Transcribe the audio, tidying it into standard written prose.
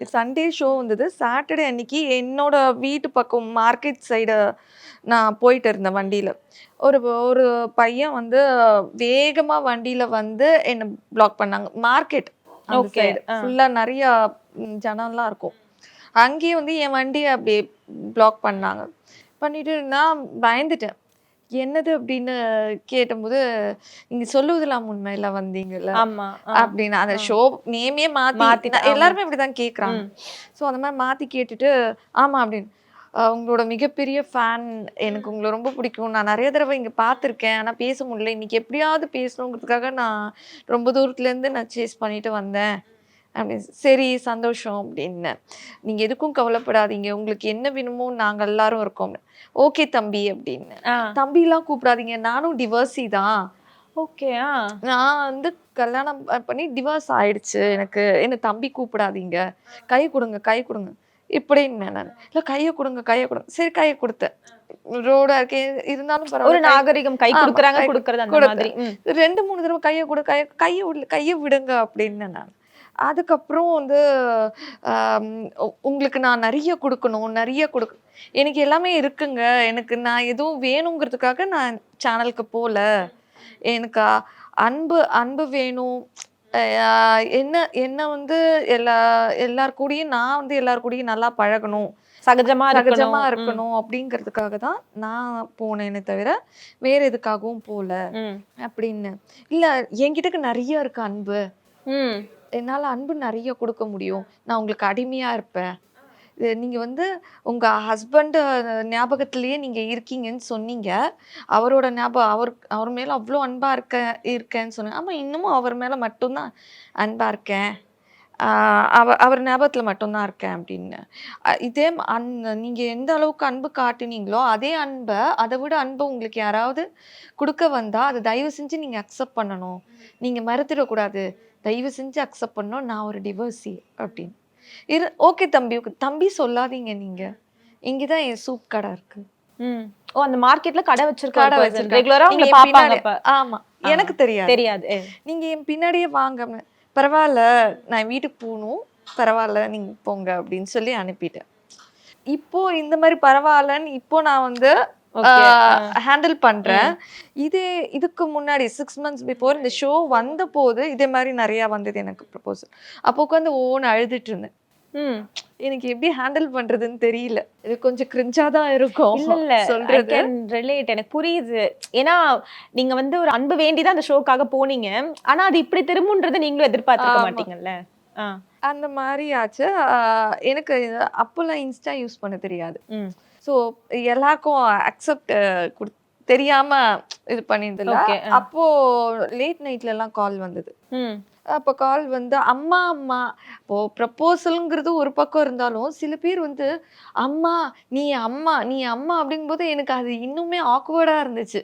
Sunday show வந்தது. Saturday அன்னைக்கு என்னோட வீட்டு பக்கம் மார்க்கெட் சைடு நான் போயிட்டு இருந்தேன் வண்டியில. ஒரு ஒரு பையன் வந்து வேகமா வண்டியில வந்து என்ன பிளாக் பண்ணாங்க. மார்க்கெட் அந்த ஓகே. சைடு. ஃபுல்லா நெறையா ஜனம்லாம் இருக்கும். அங்கேயே வந்து என் வண்டிய அப்படியே பிளாக் பண்ணாங்க. பண்ணிட்டு நான் பயந்துட்டேன். என்னது அப்படின்னு கேட்டம்போது, "நீங்க சொல்லுவதெல்லாம் உண்மையில வந்தீங்கல்ல?" ஆமா. அப்படின்னு. அந்த ஷோ நேமே மாத்தி மாத்திட்டு ஆமா. எல்லாருமே இப்படிதான் கேட்குறாங்க. ம். ஸோ அந்த மாரி மாத்தி கேட்டுட்டு, "ஆமா" அப்படின்னு. "உங்களோட மிகப்பெரிய ஃபேன். எனக்கு உங்கள ரொம்ப பிடிக்கும். நான் நெறைய தடவ இங்க பார்த்துருக்கேன். ஆனா பேச முடியல. இன்னைக்கு எப்படியாவது பேசணுங்கிறதுக்காக நான் ரொம்ப தூரத்துலேருந்து நான் சேஸ் பண்ணிட்டு வந்தேன்." அப்படின்னு. "சரி சந்தோஷம்" அப்படின்னேன். "நீங்க எதுக்கும் கவலைப்படாதீங்க. உங்களுக்கு என்ன வேணுமோ நாங்க எல்லாரும் இருக்கோம்." "ஓகே தம்பி" அப்படின்னேன். ஆ. "தம்பிலாம் கூப்பிடாதீங்க. நானும் டிவோர்ஸி தான். ஓகே. நான் வந்து கல்யாணம் பண்ணி டிவோர்ஸ் ஆயிடுச்சு எனக்கு. என்ன தம்பி கூப்பிடாதீங்க. கை குடுங்க, கை குடுங்க." இப்படின்னேன் நானு. "இல்ல கைய குடுங்க, கைய குடுங்க." சரி கைய குடுத்தேன். ரோடா இருக்கே இருந்தாலும் ஒரு பரவால்ல. நாகரிகம் கை ஆமா. குடுக்குறாங்க, குடுக்குறது அந்த மாதிரி. குடுத்தேன். ம். 2, 3 தடவ கைய குடு, கைய விடல, கைய விடுங்க அப்படின்னேன் நானு. அதுக்கப்புறம் வந்து அம் உங்களுக்கு நான் நெறைய குடுக்கணும், நெறைய எனக்கு எல்லாமே இருக்குங்க. எனக்கு நான் எதுவும் வேணுங்கிறதுக்காக நான் சேனலுக்கு போல. எனக்கு அன்பு அன்பு வேணும். அ என்ன என்ன வந்து எல்லா எல்லார் கூடயும் நான் வந்து எல்லார் கூடயும் நல்லா பழகணும். சகஜமா சகஜமா இருக்கணும். ம். இருக்கணும் அப்படிங்கிறதுக்காக தான் நான் போனேனே தவிர, வேற எதுக்காகவும் போல ம். அப்படின்னு. இல்ல என்கிட்டக்க நெறைய இருக்கு அன்பு. ம். என்னால அன்பு நெறைய குடுக்க முடியும். நான் உங்களுக்கு அடிமையா இருப்பேன். நீங்க வந்து உங்க ஹஸ்பண்ட் ஞாபகத்திலேயே நீங்க இருக்கீங்கன்னு சொன்னீங்க. அவரோட ஞாபகம் அவர் மேல அவ்ளோ அன்பா இருக்கேன்னு சொன்னேன். ஆமா, இன்னமும் அவர் மேல மட்டும் தான் அன்பா இருக்கேன். ஆ அவர் ஞாபகத்துல மட்டும் தான் இருக்கேன் அப்படின்னு. இதே நீங்க எந்த அளவுக்கு அன்பு காட்டுனீங்களோ, அதே அன்ப அத விட அன்ப உங்களுக்கு யாராவது குடுக்க வந்தா, அத தயவு செஞ்சு நீங்க அக்செப்ட் பண்ணணும். நீங்க மறுத்துடக்கூடாது. தயவு செஞ்சு அக்செப்ட் பண்ணணும். நான் ஒரு டிவோர்ஸி அப்படின்னு. ஓகே தம்பி, ஓகே. தம்பி சொல்லாதீங்க நீங்க. இங்க தான் என் சூப் கடை இருக்கு. ம். ஓ! அந்த மார்க்கெட்ல கடை வச்சிருக்க ஒரு கடை பெர்சன். வச்சிருக்காங்க. ரெகுலரா நீங்க உங்கள என் பாப்பாங்க பின்னாடி அப்ப. ஆமா. ஆ. எனக்கு தெரியாது. தெரியாது. நீங்க என் பின்னாடியே வாங்க அப்படின்னு. பரவால்ல, நான் வீட்டுக்கு போணும். பரவால்ல, நீங்க போங்க அப்படின்னு சொல்லி அனுப்பிட்டேன். இப்போ இந்த மாரி பரவால்லன்னு இப்போ நான் வந்து ஆ ஓகே. ஹேண்டில் பண்றேன். ம். இதே இதுக்கு முன்னாடி 6 மந்த்ஸ் பிஃபோர் இந்த ஷோ வந்தபோது, இதே மாரி நெறையா வந்தது எனக்கு ப்ரொபோசல். அப்போ உட்காந்து ஓன்னு அழுதுட்டு இருந்தேன். ம். எனக்கு எப்படி ஹேண்டில் பண்றதுன்னு தெரியல. இது கொஞ்சம் கிரிஞ்சா தான் இருக்கும் இல்ல. ஐ சொல்றது. Can relate. எனக்கு புரியுது. ஏன்னா, நீங்க வந்து ஒரு அன்பு வேண்டி தான் அந்த ஷோக்காக போனீங்க. ஆனா, அது இப்படி திரும்பும்ன்றத நீங்களும் எதிர்பார்த்திருக்க ஆமா. மாட்டீங்கல்ல? ஆ. அந்த மாரி ஆச்சு. எனக்கு அப்போலாம் இன்ஸ்டா யூஸ் பண்ண தெரியாது. ம். ஸோ எல்லாருக்கும் அக்செப்ட் தெரியாம இது பண்ணியிருந்தல. ஓகே. அப்போ லேட் நைட்லலாம் கால் வந்தது. ம். அப்ப கால் வந்து அம்மா, அம்மா இப்போ ப்ரப்போசல்ங்கிறது ஒரு பக்கம் இருந்தாலும், சில பேர் வந்து அம்மா, நீ அம்மா, நீ அம்மா அப்படிங்கும்போது எனக்கு அது இன்னுமே ஆக்வர்டா இருந்துச்சு.